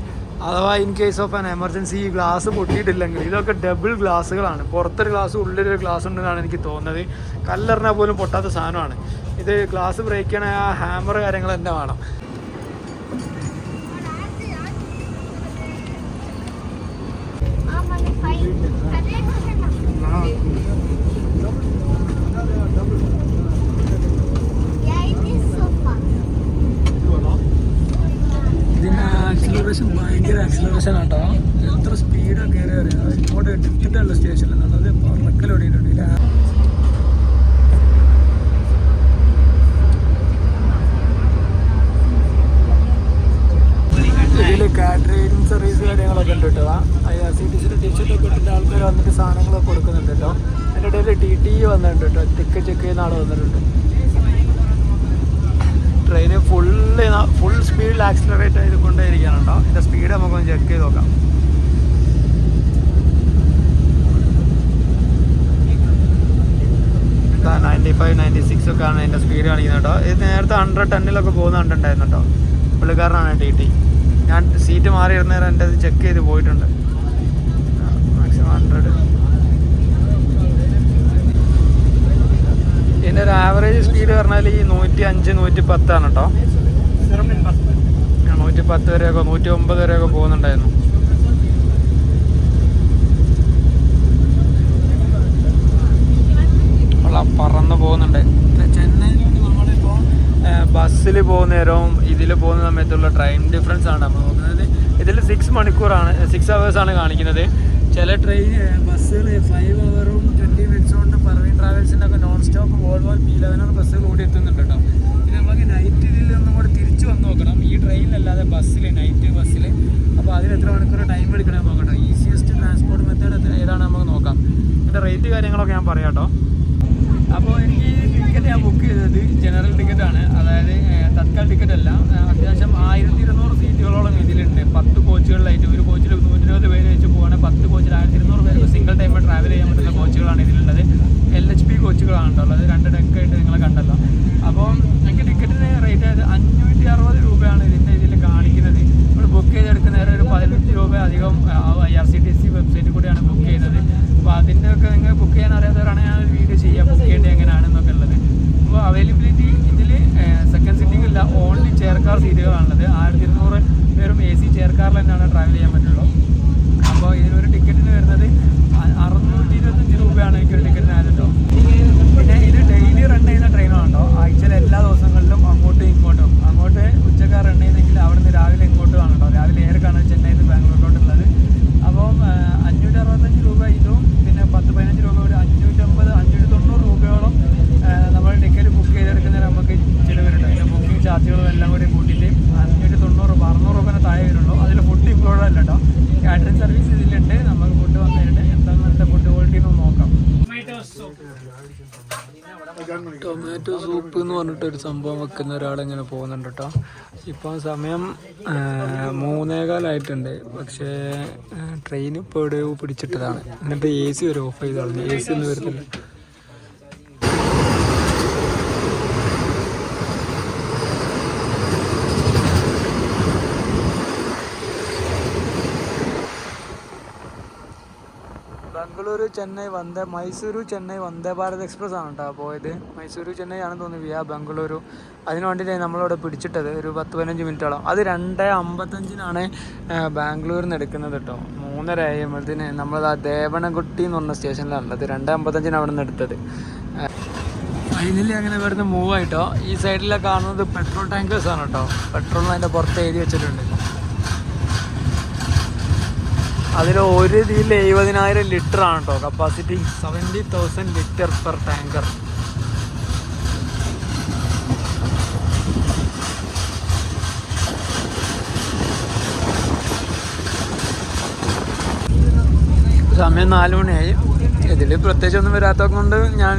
അഥവാ in case of an emergency ഈ ഗ്ലാസ് പൊട്ടിയിട്ടില്ലെങ്കിൽ, ഇതൊക്കെ ഡബിൾ ഗ്ലാസ്സുകളാണ്. പുറത്തൊരു ഗ്ലാസ് ഉള്ളിലൊരു ഗ്ലാസ് ഉണ്ടെന്നാണ് എനിക്ക് തോന്നുന്നത്. കല്ലെറിഞ്ഞാൽ പോലും പൊട്ടാത്ത സാധനമാണ് ഇത്. ഗ്ലാസ് ബ്രേക്ക് ചെയ്യണ ആ ഹാമർ കാര്യങ്ങൾ തന്നെ വേണം. ഇതിന് ആക്സിലറേഷൻ ഭയങ്കര ആക്സിലറേഷൻ ആട്ടോ. എത്ര സ്പീഡാണ് കയറി അറിയാം. ഇങ്ങോട്ട് എടുത്തിട്ടുള്ള സ്റ്റേഷനിൽ നിന്നത് പറക്കലോടിയിട്ടുണ്ട്. ഇതിൽ കാറ്ററിംഗ് സർവീസ് കാര്യങ്ങളൊക്കെ ഉണ്ട് കേട്ടോ. IRCTC ടീഷർട്ടൊക്കെ ഇട്ടിട്ട് ആൾക്കാർ വന്നിട്ട് സാധനങ്ങളൊക്കെ കൊടുക്കുന്നുണ്ട് കേട്ടോ. അതിൻ്റെ ഇടയിൽ TTE വന്നിട്ടുണ്ട് കേട്ടോ. ടിക്കറ്റ് ചെക്ക് ചെയ്യുന്ന ആൾ വന്നിട്ടുണ്ട്. ട്രെയിന് ഫുൾ സ്പീഡിൽ ആക്സിലറേറ്റ് ചെയ്ത് കൊണ്ടേയിരിക്കുകയാണ് കേട്ടോ. ഇതിൻ്റെ സ്പീഡ് നമുക്കൊന്ന് ചെക്ക് ചെയ്ത് നോക്കാം. ഇതാ 95, 96 ഒക്കെയാണ് അതിൻ്റെ സ്പീഡ് കാണിക്കുന്നത് കേട്ടോ. ഇത് നേരത്തെ 110 പോകുന്ന കണ്ടിട്ടുണ്ടായിരുന്നു കേട്ടോ. പുള്ളിക്കാരനാണ് TT. ഞാൻ സീറ്റ് മാറി ഇരുന്നേരം എൻ്റെ അത് ചെക്ക് ചെയ്ത് പോയിട്ടുണ്ട്. മാക്സിമം 100. ഇതിൻ്റെ ഒരു ആവറേജ് സ്പീഡ് പറഞ്ഞാൽ ഈ 105, 110 ആണ് കേട്ടോ. 110 വരെയൊക്കെ 109 വരെയൊക്കെ പോകുന്നുണ്ടായിരുന്നു. പറന്ന് പോകുന്നുണ്ട്. ചെന്നൈയിലോട്ട് നമ്മളിപ്പോൾ ബസ്സിൽ പോകുന്ന നേരവും ഇതിൽ പോകുന്ന സമയത്തുള്ള ടൈം ഡിഫറൻസ് ആണ് നമ്മൾ നോക്കുന്നത്. ഇതിൽ 6 മണിക്കൂറാണ്, 6 hours കാണിക്കുന്നത്. ചില ട്രെയിൻ ബസ്സുകൾ 5 hours 20 minutes കൊണ്ട് പർവീൻ ട്രാവൽസിൻ്റെ ഒക്കെ നോൺ സ്റ്റോപ്പ് വോൾവോ P11 ബസ്സുകൾ കൂടി എത്തുന്നുണ്ട് കേട്ടോ. പിന്നെ നമുക്ക് നൈറ്റ് ഇതിൽ ഒന്നും കൂടെ തിരിച്ച് വന്ന് നോക്കണം, ഈ ട്രെയിനിലല്ലാതെ ബസ്സിൽ, നൈറ്റ് ബസ്സിൽ. അപ്പോൾ അതിൽ എത്ര മണിക്കൂർ ടൈം എടുക്കണമെന്ന് നോക്കട്ടോ. ഈസിയസ്റ്റ് ട്രാൻസ്പോർട്ട് മെത്തേഡ് ഏതാണ് നമുക്ക് നോക്കാം. ഇതിൻ്റെ റേറ്റ് കാര്യങ്ങളൊക്കെ ഞാൻ പറയാം കേട്ടോ. അപ്പോൾ എനിക്ക് ടിക്കറ്റ് ഞാൻ ബുക്ക് ചെയ്തത് ജനറൽ ടിക്കറ്റാണ്, അതായത് തത്കാൽ ടിക്കറ്റ് അല്ല. അത്യാവശ്യം 1200 സീറ്റുകളോളം ഇതിലുണ്ട്. 10 കോച്ചുകളിലായിട്ട് ഒരു കോച്ചിൽ 120 പേര് വെച്ച് പോവുകയാണെങ്കിൽ 10 കോച്ചിൽ 1200 പേർക്ക് സിംഗിൾ ടൈം ട്രാവൽ ചെയ്യാൻ പറ്റുന്ന കോച്ചുകളാണ് ഇതിലുള്ളത്. LHP കോച്ചുകളാണ് ഉള്ളത്, 2 ഡെക്കായിട്ട് നിങ്ങൾ കണ്ടല്ലോ. അപ്പോൾ എനിക്ക് ടിക്കറ്റിന് റേറ്റ് ആയത് 560 രൂപയാണ് ഇതിൽ കാണിക്കുന്നത്. നമ്മൾ ബുക്ക് ചെയ്തെടുക്കുന്ന നേരം ഒരു 15 രൂപ അധികം IRCTC വെബ്സൈറ്റിൽ കൂടിയാണ് ബുക്ക് ചെയ്യുന്നത്. അപ്പോൾ അതിൻ്റെയൊക്കെ നിങ്ങൾ ബുക്ക് ചെയ്യാൻ അറിയാത്തവരാണ് ഞാൻ ഒരു വീഡിയോ ചെയ്യാം, ബുക്ക് ചെയ്യേണ്ടത് എങ്ങനെയാണെന്നൊക്കെ ഉള്ളത്. അപ്പോൾ അവൈലബിലിറ്റി ഇതിൽ സെക്കൻഡ് സിറ്റിംഗ് ഇല്ല, ഓൺലി ചെയർകാർ സീറ്റുകളാണുള്ളത്. 1200 പേരും AC ചെയർകാറിൽ തന്നെയാണ് ട്രാവൽ ചെയ്യാൻ പറ്റുള്ളൂ. അപ്പോൾ ഇതിനൊരു ടിക്കറ്റിന് വരുന്നത് 625 രൂപയാണ് എനിക്കൊരു ടിക്കറ്റിന് ആയത് കേട്ടോ. പിന്നെ ഇത് ഡെയിലി റൺ ചെയ്യുന്ന ട്രെയിനാണ് കേട്ടോ. ആഴ്ചയിൽ എല്ലാ ദിവസങ്ങളിലും അങ്ങോട്ടും ഇങ്ങോട്ടും. അങ്ങോട്ട് ഉച്ചക്കാർ റൺ ചെയ്യുന്നെങ്കിൽ അവിടെ നിന്ന് രാവിലെ ഇങ്ങോട്ടുമാണ് കേട്ടോ. രാവിലെ ഏറെക്കാണ് ചെന്നൈയിൽ നിന്ന് ബാംഗ്ലൂരിലോട്ടുള്ളത്. അപ്പം 565 രൂപ ഇതും പിന്നെ 10-15 രൂപ ഒരു 550-590 രൂപയോളം നമ്മൾ ടിക്കറ്റ് ബുക്ക് ചെയ്തെടുക്കുന്നതിന് നമുക്ക് ചിലവരുണ്ട്. അതിൻ്റെ ബുക്കിംഗ് ചാർജുകളും എല്ലാം കൂടി കൂട്ടിയിട്ട് 590 രൂപ 600 രൂപേനെ താഴെ വരുള്ളൂ. അതിൽ ഫുഡ് ഇൻക്ലൂഡ് അല്ല കേട്ടോ. കാറ്ററിംഗ് സർവീസ് ഇതിലുണ്ട്. നമുക്ക് ഫുഡ് വന്നിട്ട് എന്താണ് നല്ല ഫുഡ് ക്വാളിറ്റി എന്ന് നോക്കാം. ടൊമാറ്റോ സൂപ്പ് എന്ന് പറഞ്ഞിട്ടൊരു സംഭവം വെക്കുന്ന ഒരാളിങ്ങനെ പോകുന്നുണ്ട് കേട്ടോ. ഇപ്പം സമയം 3:15 പക്ഷേ ട്രെയിൻ ഇപ്പോൾ എവിടെയോ പിടിച്ചിട്ടതാണ്. എന്നിട്ട് AC വരെ ഓഫ് ചെയ്താണ്, AC ഒന്നും വരുന്നില്ല. ബംഗളൂരു ചെന്നൈ മൈസൂരു ചെന്നൈ വന്ദേ ഭാരത് എക്സ്പ്രസ് ആണ് കേട്ടോ പോയത്. മൈസൂരു ചെന്നൈ ആണെന്ന് തോന്നുന്നു വിയാ ബംഗളൂരു. അതിന് വേണ്ടിയിട്ടാണ് നമ്മളിവിടെ പിടിച്ചിട്ടത് ഒരു 10-15 മിനിറ്റോളം. അത് 2:55 ബാംഗ്ലൂരിൽ നിന്ന് എടുക്കുന്നത് കേട്ടോ. 3:30 ആയപ്പോഴത്തേന് നമ്മളത് ദേവനകുട്ടി എന്ന് പറഞ്ഞ സ്റ്റേഷനിലാണുള്ളത്. 2:55 അവിടെ നിന്ന് എടുത്തത്. ഫൈനലി അങ്ങനെ ഇവിടുന്ന് മൂവ് ആയിട്ടോ. ഈ സൈഡിലൊക്കെ കാണുന്നത് പെട്രോൾ ടാങ്കേഴ്സ് ആണ് കേട്ടോ. പെട്രോളിന് അതിൻ്റെ പുറത്ത് എഴുതി വെച്ചിട്ടുണ്ട്. അതിൽ ഒരു ഇതിൽ 70,000 ലിറ്റർ ആണ് കേട്ടോ കപ്പാസിറ്റി. 70,000 litre per tanker. സമയം 4 മണിയായി. ഇതിൽ പ്രത്യേകിച്ചൊന്നും വരാത്തത് കൊണ്ട് ഞാൻ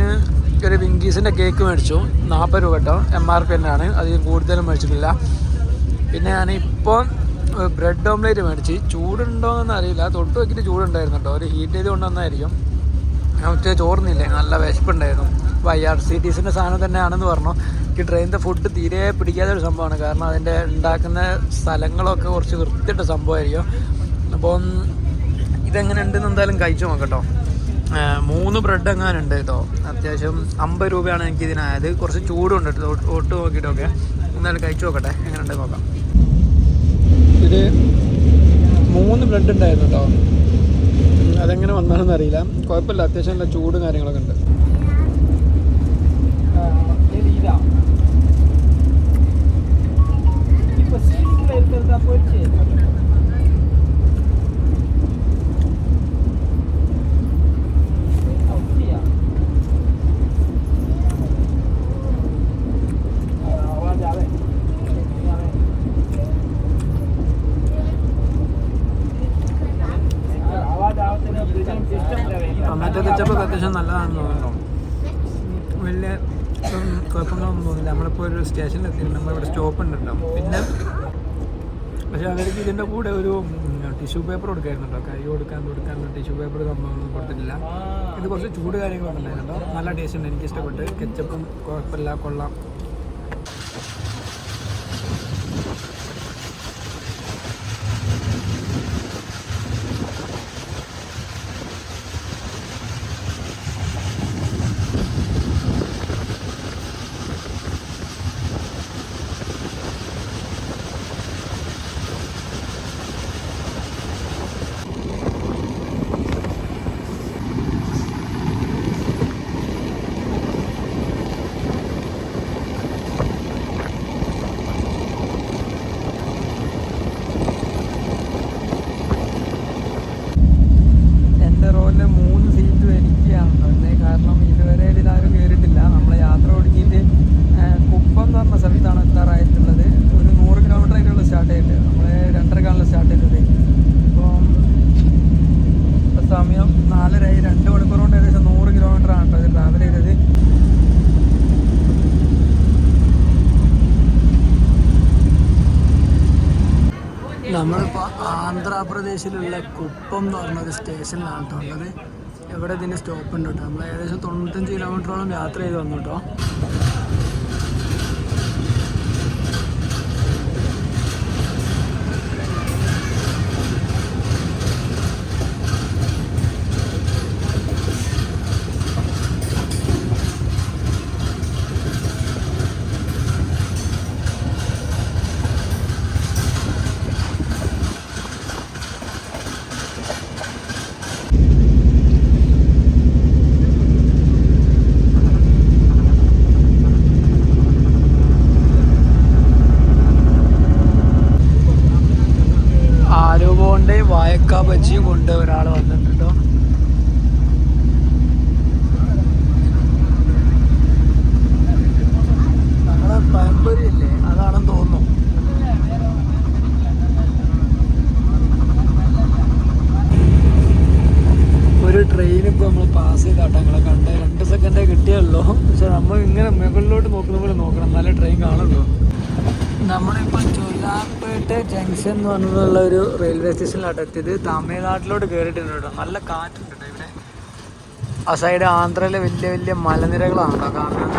ഒരു വിങ്കീസിൻ്റെ കേക്ക് മേടിച്ചു. 40 രൂപ കേട്ടോ, MRP തന്നെയാണ്. അതിൽ കൂടുതലും മേടിച്ചിട്ടില്ല. പിന്നെ ഞാനിപ്പോൾ ബ്രെഡ് ഓംലേറ്റ് മേടിച്ച്. ചൂടുണ്ടോയെന്നൊന്നും അറിയില്ല, തൊട്ട് വെക്കിട്ട് ചൂടുണ്ടായിരുന്നു കേട്ടോ. ഒരു ഹീറ്റ് ചെയ്ത് കൊണ്ടുവന്നായിരിക്കും. ഞാൻ ഉച്ച ചോറുന്നില്ലേ, നല്ല വിശപ്പുണ്ടായിരുന്നു. അപ്പോൾ IRCTCൻ്റെ സാധനം തന്നെയാണെന്ന് പറഞ്ഞു. എനിക്ക് ട്രെയിനിൻ്റെ ഫുഡ് തീരെ പിടിക്കാത്ത ഒരു സംഭവമാണ്. കാരണം അതിൻ്റെ ഉണ്ടാക്കുന്ന സ്ഥലങ്ങളൊക്കെ കുറച്ച് വൃത്തിയിട്ട സംഭവമായിരിക്കും. അപ്പം ഇതെങ്ങനെ ഉണ്ടെന്ന് എന്തായാലും കഴിച്ചു നോക്കട്ടോ. 3 ബ്രെഡ് എങ്ങാനുണ്ട് കേട്ടോ. അത്യാവശ്യം 50 രൂപയാണ് എനിക്ക് ഇതിനായത്. കുറച്ച് ചൂടുണ്ട് കേട്ടോ. ഒട്ട് നോക്കിയിട്ടൊക്കെ എന്തായാലും കഴിച്ചു നോക്കട്ടെ എങ്ങനെ ഉണ്ടെന്ന് നോക്കാം. ഇത് 3 ബ്രെഡ് ഉണ്ടായിരുന്നു കേട്ടോ. അതെങ്ങനെ വന്നാണെന്ന് അറിയില്ല. കുഴപ്പമില്ല, അത്യാവശ്യം നല്ല ചൂടും കാര്യങ്ങളൊക്കെ ഉണ്ട്. ടൊമാറ്റോ കെച്ചപ്പ് അത്യാവശ്യം നല്ലതാണെന്ന് തോന്നുന്നു. വലിയ കുഴപ്പങ്ങളൊന്നും തോന്നില്ല. നമ്മളിപ്പോൾ ഒരു സ്റ്റേഷനിൽ എത്തിയിട്ട് നമ്മളിവിടെ സ്റ്റോപ്പ് ഉണ്ടല്ലോ. പിന്നെ പക്ഷേ അവർക്ക് ഇതിൻ്റെ കൂടെ ഒരു ടിഷ്യൂ പേപ്പർ കൊടുക്കായിരുന്നു കേട്ടോ. കൈ കൊടുക്കാനുള്ള ടിഷ്യൂ പേപ്പർ സംഭവമൊന്നും കൊടുത്തിട്ടില്ല. ഇത് കുറച്ച് ചൂട് കാര്യങ്ങളൊക്കെ ഉണ്ടായിരുന്നു കേട്ടോ. നല്ല ടേസ്റ്റ് ഉണ്ട്, എനിക്ക് ഇഷ്ടപ്പെട്ട്. കെച്ചപ്പും കുഴപ്പമില്ല, കൊള്ളാം. 4:30 2 മണിക്കൂർ കൊണ്ട് ഏകദേശം 100 കിലോമീറ്റർ ആണ് കേട്ടോ ഇത് ട്രാവൽ ചെയ്തത്. നമ്മളിപ്പോൾ ആന്ധ്രാപ്രദേശിലുള്ള കുപ്പം എന്ന് പറഞ്ഞൊരു സ്റ്റേഷനിലാണ് കേട്ടോ ഉള്ളത്. എവിടെ ഇതിന് സ്റ്റോപ്പ് ഉണ്ട് കേട്ടോ. നമ്മൾ ഏകദേശം 95 കിലോമീറ്ററോളം യാത്ര ചെയ്ത് വന്നു കേട്ടോ. വായക്ക ബജിയും കൊണ്ട് ഒരാൾ വന്നിട്ടുണ്ടോ. നമ്മളെ പഴംപൊരി ഇല്ലേ അതാണെന്ന് തോന്നുന്നു. ഒരു ട്രെയിൻ ഇപ്പോൾ നമ്മൾ പാസ് ചെയ്താട്ടോ ഞങ്ങളെ കണ്ട് 2 സെക്കൻഡേ കിട്ടിയല്ലോ. പക്ഷെ നമ്മൾ ഇങ്ങനെ മുകളിലോട്ട് നോക്കുന്ന പോലെ നോക്കണം, എന്നാലേ ട്രെയിൻ കാണുള്ളൂ. നമ്മളിപ്പോൾ ചൊല്ലാർപേട്ട് ജംഗ്ഷൻ എന്ന് പറഞ്ഞിട്ടുള്ള ഒരു റെയിൽവേ സ്റ്റേഷനിലാണ് എത്തിയത്. തമിഴ്നാട്ടിലോട്ട് കയറിയിട്ടുണ്ട് കേട്ടോ. നല്ല കാറ്റുണ്ട് കേട്ടോ ഇവിടെ. ആ സൈഡ് ആന്ധ്രയിലെ വലിയ വലിയ മലനിരകളാണ് കേട്ടോ കാണുന്നത്.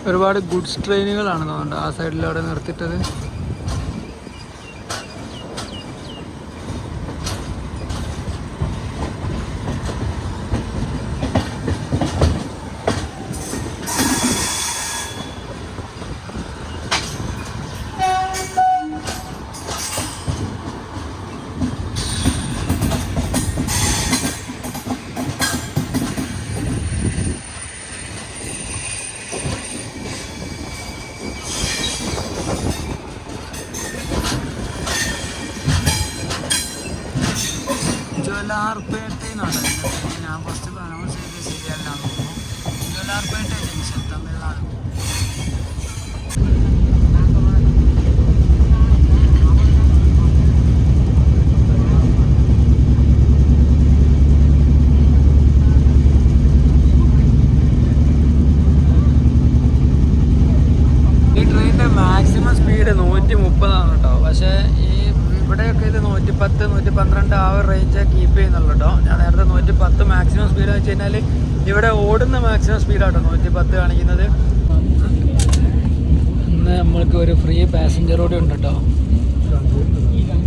ഒരുപാട് ഗുഡ്സ് ട്രെയിനുകളാണ് തോന്നുന്നുണ്ട് ആ സൈഡിലവിടെ നിർത്തിയിട്ടത്. ജോലാർപേട്ടയിലാണ് ഞാൻ ഫസ്റ്റ് പ്രൊനൗൺസ് ചെയ്ത് ശരിയല്ലാന്ന് തോന്നുന്നു. ജോലാർപേട്ട ജംഗ്ഷൻ തമിഴ്നാട്. ഈ ട്രെയിനിൻ്റെ മാക്സിമം സ്പീഡ് 130 കേട്ടോ. പക്ഷേ ഈ ഇവിടെയൊക്കെ ഇത് 110 112 ആ ഒരു റേഞ്ച് കീപ്പ് ചെയ്യുന്നുള്ളൂ കേട്ടോ. ഞാൻ നേരത്തെ 110 മാക്സിമം സ്പീഡ് വെച്ച് കഴിഞ്ഞാൽ ഇവിടെ ഓടുന്ന മാക്സിമം സ്പീഡാട്ടോ 110 കാണിക്കുന്നത്. ഇന്ന് നമ്മൾക്ക് ഒരു ഫ്രീ പാസഞ്ചർ കൂടി ഉണ്ട് കേട്ടോ.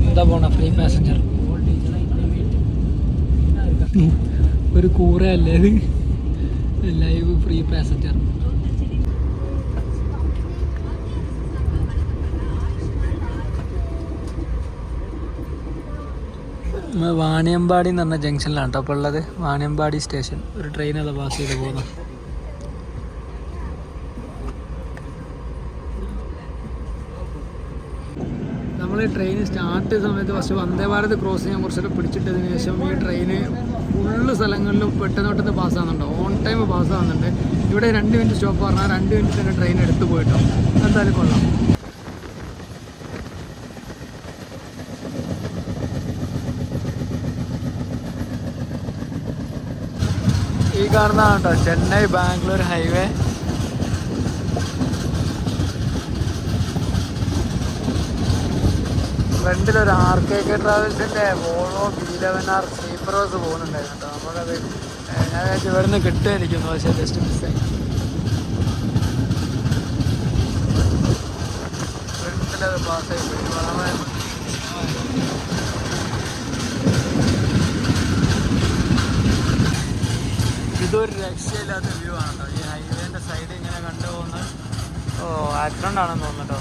എന്താ പോണ ഫ്രീ പാസഞ്ചർ ഒരു കൂറയല്ലേ ഇത്, ലൈവ് ഫ്രീ പാസഞ്ചർ. വാണിയമ്പാടി എന്ന് പറഞ്ഞ ജംഗ്ഷനിലാണ് കേട്ടോ അപ്പോൾ ഉള്ളത്. വാണിയമ്പാടി സ്റ്റേഷൻ ഒരു ട്രെയിനല്ല പാസ് ചെയ്ത് പോകുന്നു. നമ്മൾ ട്രെയിൻ സ്റ്റാർട്ട് ചെയ്ത സമയത്ത് ഫസ്റ്റ് വന്ദേ ഭാരത് ക്രോസ് ചെയ്യാൻ കുറച്ചൊക്കെ പിടിച്ചിട്ടതിന് ശേഷം ഈ ട്രെയിന് ഫുള്ള് സ്ഥലങ്ങളിലും പെട്ടെന്ന് പാസ്സാകുന്നുണ്ടോ, ഓൺ ടൈം പാസ്സാകുന്നുണ്ട്. ഇവിടെ 2 മിനിറ്റ് സ്റ്റോപ്പ് പറഞ്ഞാൽ 2 മിനിറ്റ് തന്നെ ട്രെയിൻ എടുത്ത് പോയിട്ടോ. എന്തായാലും കൊള്ളാം. ഈ കാണുന്നതാണ് കേട്ടോ ചെന്നൈ ബാംഗ്ലൂർ ഹൈവേ. ഫ്രണ്ടിലൊരു RKK ട്രാവൽസിൻ്റെ വോൾവോ B11R സ്ലീപ്പർ ബസ് പോകുന്നുണ്ടായിരുന്നു കേട്ടോ. നമുക്കത് ഞാൻ ഇവിടെ നിന്ന് കിട്ടുമായിരിക്കുന്നു, പക്ഷേ ജസ്റ്റ് മിസ്സായി. ഫ്രണ്ടിലത് പാസ്സായി പോയി. ഇതൊരു രക്ഷയില്ലാത്ത വ്യൂ ആണ് കേട്ടോ. ഈ ഹൈവേൻ്റെ സൈഡ് ഇങ്ങനെ കണ്ടുപോകുന്നത്. ആക്സിഡൻ്റ് ആണെന്ന് തോന്നുന്നു കേട്ടോ.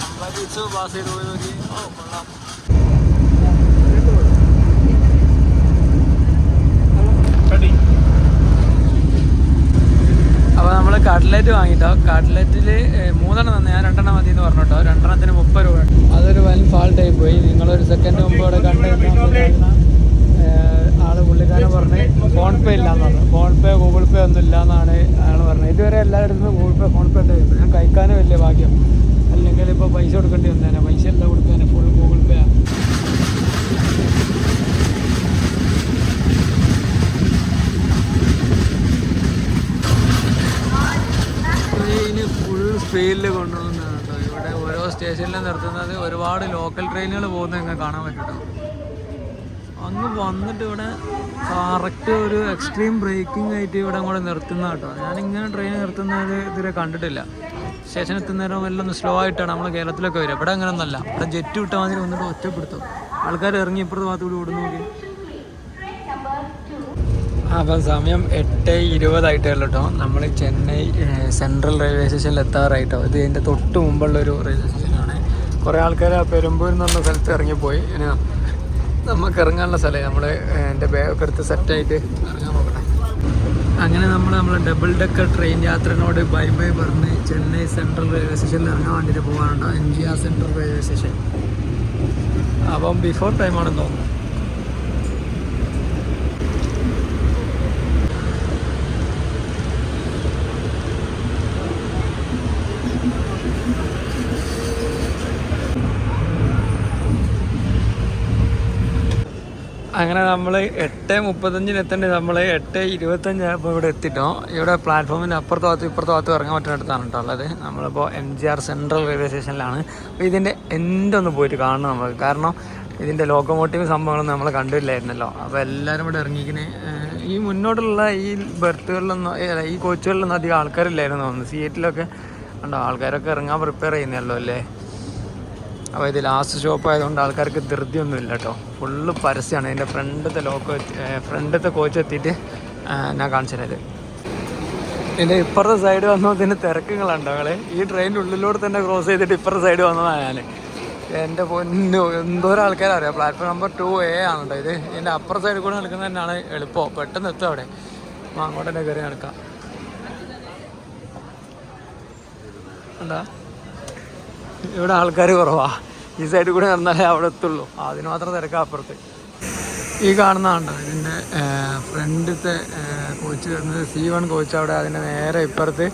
അമ്പരിച്ച് പാസ് ചെയ്ത് പോയി നോക്കി. കൊള്ളാം. അപ്പോൾ നമ്മൾ കട്ട്ലറ്റ് കട്ട്ലറ്റ് വാങ്ങിട്ടോ. കട്ട്ലറ്റിൽ 3 തന്നെ, ഞാൻ 2 മതി എന്ന് പറഞ്ഞു കേട്ടോ. 2 30 രൂപ. അതൊരു വൻ ഫാൾട്ടായി പോയി. നിങ്ങളൊരു സെക്കൻഡ് മുമ്പ് അവിടെ ആള് പുള്ളിക്കാരൻ പറഞ്ഞ് ഫോൺ പേ ഇല്ലയെന്ന് പറഞ്ഞു. ഫോൺ പേ ഗൂഗിൾ പേ ഒന്നും ഇല്ലയെന്നാണ് അയാൾ പറഞ്ഞത്. ഇതുവരെ എല്ലായിടത്തും ഗൂഗിൾ പേ ഫോൺ പേ ഉണ്ടായിരുന്നു. ഞാൻ കഴിക്കാനും വലിയ ഭാഗ്യം, അല്ലെങ്കിൽ ഇപ്പോൾ പൈസ കൊടുക്കേണ്ടി വന്നേനെ. പൈസ എല്ലാം കൊടുക്കാൻ ഫുൾ ഗൂഗിൾ പേ ആണ്. ട്രെയിന് ഫുൾ സ്പീഡിൽ കൊണ്ടുപോകുന്നതാണ് കേട്ടോ. ഇവിടെ ഓരോ സ്റ്റേഷനിലും നിർത്തുന്നത്. ഒരുപാട് ലോക്കൽ ട്രെയിനുകൾ പോകുന്നത് നിങ്ങൾക്ക് കാണാൻ പറ്റും. അങ്ങ് വന്നിട്ട് ഇവിടെ കറക്റ്റ് ഒരു എക്സ്ട്രീം ബ്രേക്കിംഗ് ആയിട്ട് ഇവിടെ കൂടെ നിർത്തുന്ന കേട്ടോ. ഞാനിങ്ങനെ ട്രെയിൻ നിർത്തുന്നത് ഇതുവരെ കണ്ടിട്ടില്ല. സ്റ്റേഷൻ എത്തുന്നേരം എല്ലാം ഒന്ന് സ്ലോ ആയിട്ടാണ് നമ്മൾ കേരളത്തിലൊക്കെ വരിക. ഇവിടെ അങ്ങനെ ഒന്നല്ല. ഇവിടെ ജെറ്റ് വിട്ട മാതിരി വന്നിട്ട് ഒറ്റപ്പെടുത്തും. ആൾക്കാർ ഇറങ്ങി ഇപ്പുറത്ത് ഭാഗത്തുകൂടി ഓടുന്നു നോക്കി. അപ്പം സമയം 8:20 കേട്ടോ. നമ്മൾ ചെന്നൈ സെൻട്രൽ റെയിൽവേ സ്റ്റേഷനിൽ എത്താറായിട്ടോ. ഇത് ഇതിൻ്റെ തൊട്ട് മുമ്പുള്ളൊരു റെയിൽവേ സ്റ്റേഷനാണ്. കുറേ ആൾക്കാർ പെരുമ്പൂർ എന്ന് പറഞ്ഞ സ്ഥലത്ത് ഇറങ്ങിപ്പോയി. ഇനി നമുക്ക് ഇറങ്ങാനുള്ള സ്ഥലമായി. നമ്മൾ എൻ്റെ ബാഗൊക്കെ എടുത്ത് സെറ്റായിട്ട് ഇറങ്ങാൻ നോക്കട്ടെ. അങ്ങനെ നമ്മൾ ഡബിൾ ഡെക്കർ ട്രെയിൻ യാത്രനോട് ബൈ ബൈ പറഞ്ഞ് ചെന്നൈ സെൻട്രൽ റെയിൽവേ സ്റ്റേഷനിൽ ഇറങ്ങാൻ വേണ്ടിയിട്ട് പോകാനുണ്ടോ. MGR Central railway station. അപ്പം ബിഫോർ ടൈമാണെന്ന് തോന്നുന്നു. അങ്ങനെ നമ്മൾ 8:35 എത്തേണ്ടത് നമ്മൾ 8:25 ആയപ്പോൾ ഇവിടെ എത്തിട്ടോ. ഇവിടെ പ്ലാറ്റ്ഫോമിൻ്റെ അപ്പുറത്ത് ഭാഗത്ത് ഇറങ്ങാൻ പറ്റുന്നിടത്താണ് കേട്ടോ ഉള്ളത്. നമ്മളിപ്പോൾ MGR സെൻട്രൽ റെയിൽവേ സ്റ്റേഷനിലാണ്. അപ്പോൾ ഇതിൻ്റെ ഒന്ന് പോയിട്ട് കാണണം നമുക്ക്. കാരണം ഇതിൻ്റെ ലോക്കോമോട്ടീവ് സംഭവങ്ങളൊന്നും നമ്മൾ കണ്ടില്ലായിരുന്നല്ലോ. അപ്പോൾ എല്ലാവരും ഇവിടെ ഇറങ്ങിക്കിന്. ഈ മുന്നോട്ടുള്ള ഈ ബർത്തുകളിലൊന്നും ഈ കോച്ചുകളിലൊന്നും അധികം ആൾക്കാരില്ലായിരുന്നു തോന്നുന്നു. സീറ്റിലൊക്കെ ഉണ്ടോ ആൾക്കാരൊക്കെ ഇറങ്ങാൻ പ്രിപ്പയർ ചെയ്യുന്നല്ലോ അല്ലേ. അപ്പോൾ ഇത് ലാസ്റ്റ് സ്റ്റോപ്പ് ആയതുകൊണ്ട് ആൾക്കാർക്ക് ധൃതിയൊന്നും ഇല്ല കേട്ടോ. ഫുള്ള് പരസ്യമാണ്. ഇതിൻ്റെ ഫ്രണ്ടത്തെ കോച്ച് എത്തിയിട്ട് ഞാൻ കാണിച്ചു തരാം. ഇതിൻ്റെ ഇപ്പുറത്തെ സൈഡ് വന്നപ്പോൾ ഇതിൻ്റെ തിരക്കുകളുണ്ടോ നിങ്ങൾ. ഈ ട്രെയിനിൻ്റെ ഉള്ളിലൂടെ തന്നെ ക്രോസ് ചെയ്തിട്ട് ഇപ്പുറത്തെ സൈഡ് വന്നതാണ് ഞാൻ. എൻ്റെ പൊന്നു എന്തോരം ആൾക്കാരറിയാം. പ്ലാറ്റ്ഫോം നമ്പർ 2A ആണ് കേട്ടോ ഇത്. ഇതിൻ്റെ അപ്പുറത്തെ സൈഡിൽ കൂടെ നടക്കുന്നത് തന്നെയാണ് എളുപ്പം. പെട്ടെന്ന് എത്തും അവിടെ. അങ്ങോട്ട് തന്നെ കയറി നടക്കാം. എന്താ ഇവിടെ ആൾക്കാർ കുറവാണ്. ഈ സൈഡിൽ കൂടെ നടന്നാലേ അവിടെ എത്തുള്ളൂ. അതിന് മാത്രം തിരക്കാം അപ്പുറത്ത്. ഈ കാണുന്നതാണ്ടോ ഇതിൻ്റെ ഫ്രണ്ടത്തെ കോച്ച് വരുന്നത് C1 കോച്ച്. അവിടെ അതിൻ്റെ നേരെ ഇപ്പുറത്ത്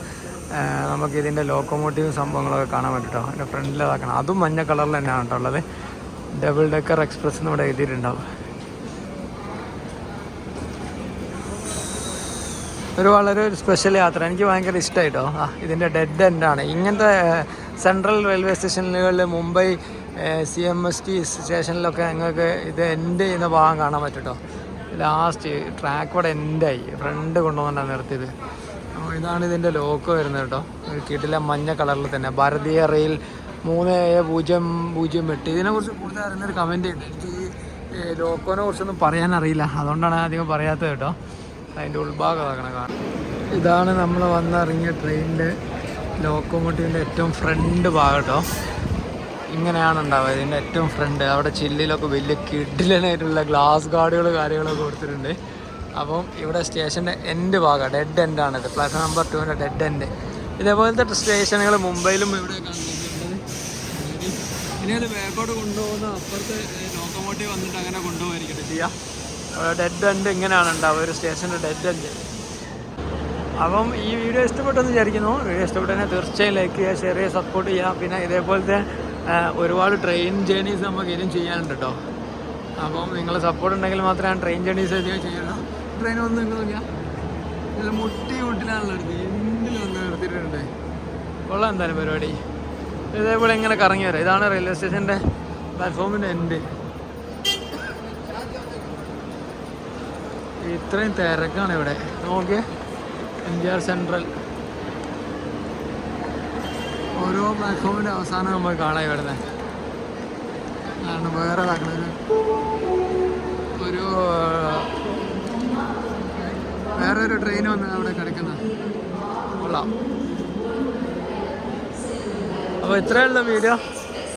നമുക്ക് ഇതിൻ്റെ ലോക്കോമോട്ടീവ് സംഭവങ്ങളൊക്കെ കാണാൻ പറ്റും. അതിൻ്റെ ഫ്രണ്ടിൽ ഇതാക്കണം. അതും മഞ്ഞ കളറിൽ തന്നെയാണ് കേട്ടോ ഉള്ളത്. ഡബിൾ ഡെക്കർ എക്സ്പ്രസ് എന്ന് ഇവിടെ എഴുതിയിട്ടുണ്ടാവും. വളരെ ഒരു സ്പെഷ്യൽ യാത്ര. എനിക്ക് ഭയങ്കര ഇഷ്ടമായിട്ടോ. ഇതിൻ്റെ ഡെഡ് എൻഡാണ്. ഇങ്ങനത്തെ സെൻട്രൽ റെയിൽവേ സ്റ്റേഷനുകളിൽ മുംബൈ CMST സ്റ്റേഷനിലൊക്കെ നിങ്ങൾക്ക് ഇത് എൻഡ് ചെയ്യുന്ന ഭാഗം കാണാൻ പറ്റും കേട്ടോ. ലാസ്റ്റ് ട്രാക്ക് ഇവിടെ എൻഡായി. ഫ്രണ്ട് കൊണ്ടുപോകാനാണ് നിർത്തിയത്. അപ്പോൾ ഇതാണ് ഇതിൻ്റെ ലോക്കോ വരുന്നത് കേട്ടോ. ഒരു കിടില മഞ്ഞ കളറിൽ തന്നെ ഭാരതീയ റെയിൽ 3008. ഇതിനെക്കുറിച്ച് കൂടുതൽ അറിയുന്നൊരു കമൻറ്റ് ഉണ്ട്. എനിക്ക് ഈ ലോക്കോനെ കുറിച്ചൊന്നും പറയാനറിയില്ല. അതുകൊണ്ടാണ് അധികം പറയാത്തത് കേട്ടോ. അതിൻ്റെ ഉൾഭാഗം ആക്കണം. കാരണം ഇതാണ് നമ്മൾ വന്നിറങ്ങിയ ട്രെയിനിൻ്റെ ലോക്കോമോട്ടീവിൻ്റെ ഏറ്റവും ഫ്രണ്ട് ഭാഗം കേട്ടോ. ഇങ്ങനെയാണ് ഉണ്ടാവുക. ഇതിൻ്റെ ഏറ്റവും ഫ്രണ്ട് അവിടെ ചില്ലിലൊക്കെ വലിയ കിഡിലനായിട്ടുള്ള ഗ്ലാസ് ഗാർഡുകൾ കാര്യങ്ങളൊക്കെ കൊടുത്തിട്ടുണ്ട്. അപ്പം ഇവിടെ സ്റ്റേഷൻ്റെ എൻഡ് ഭാഗം ഡെഡ് എൻഡാണിത്. പ്ലാറ്റ്ഫോം നമ്പർ 2ൻ്റെ ഡെഡ് എൻഡ്. ഇതേപോലത്തെ സ്റ്റേഷനുകൾ മുംബൈയിലും ഇവിടെ കണ്ടിട്ടുണ്ട്. ഇനി അത് ബാക്കോട്ട് കൊണ്ടുപോകുന്ന അപ്പുറത്തെ ലോക്കോമോട്ടീവ് വന്നിട്ട് അങ്ങനെ കൊണ്ടുപോകാതിരിക്കട്ടെ ചെയ്യാം. ഡെഡ് എൻഡ് ഇങ്ങനെയാണ് ഉണ്ടാവുക ഒരു സ്റ്റേഷൻ്റെ ഡെഡ് എൻഡ്. അപ്പം ഈ വീഡിയോ ഇഷ്ടപ്പെട്ടെന്ന് വിചാരിക്കുന്നു. വീഡിയോ ഇഷ്ടപ്പെട്ടതിനെ തീർച്ചയായും ലൈക്ക് ചെയ്യുക, ഷെയർ ചെയ്യുക, സപ്പോർട്ട് ചെയ്യുക. പിന്നെ ഇതേപോലത്തെ ഒരുപാട് ട്രെയിൻ ജേർണീസ് നമുക്ക് ഇനിയും ചെയ്യാനുണ്ട് കേട്ടോ. അപ്പം നിങ്ങൾ സപ്പോർട്ട് ഉണ്ടെങ്കിൽ മാത്രമേ ട്രെയിൻ ജേർണീസ് അധികം ചെയ്യുള്ളൂ. ട്രെയിൻ ഒന്നും നിങ്ങൾ നോക്കിയാൽ നല്ല മുട്ടിലാണല്ലോ എടുത്തത്. എന്തിലും ഒന്ന് നിർത്തിയിട്ടുണ്ട്. കൊള്ളാം എന്തായാലും പരിപാടി. ഇതേപോലെ ഇങ്ങനെ കറങ്ങി വരാം. ഇതാണ് റെയിൽവേ സ്റ്റേഷൻ്റെ പ്ലാറ്റ്ഫോമിൻ്റെ എൻഡ്. ഇത്രയും തിരക്കാണ് ഇവിടെ. നോക്കിയേ MGR സെൻട്രൽ. ഓരോ പ്ലാറ്റ്ഫോമിൻ്റെ അവസാനം നമുക്ക് കാണാൻ വരുന്നത്. കാരണം വേറെ വേറൊരു ട്രെയിൻ വന്ന് അവിടെ കിടക്കുന്ന കൊള്ളാം. അപ്പോൾ ഇത്രയുള്ള വീഡിയോ.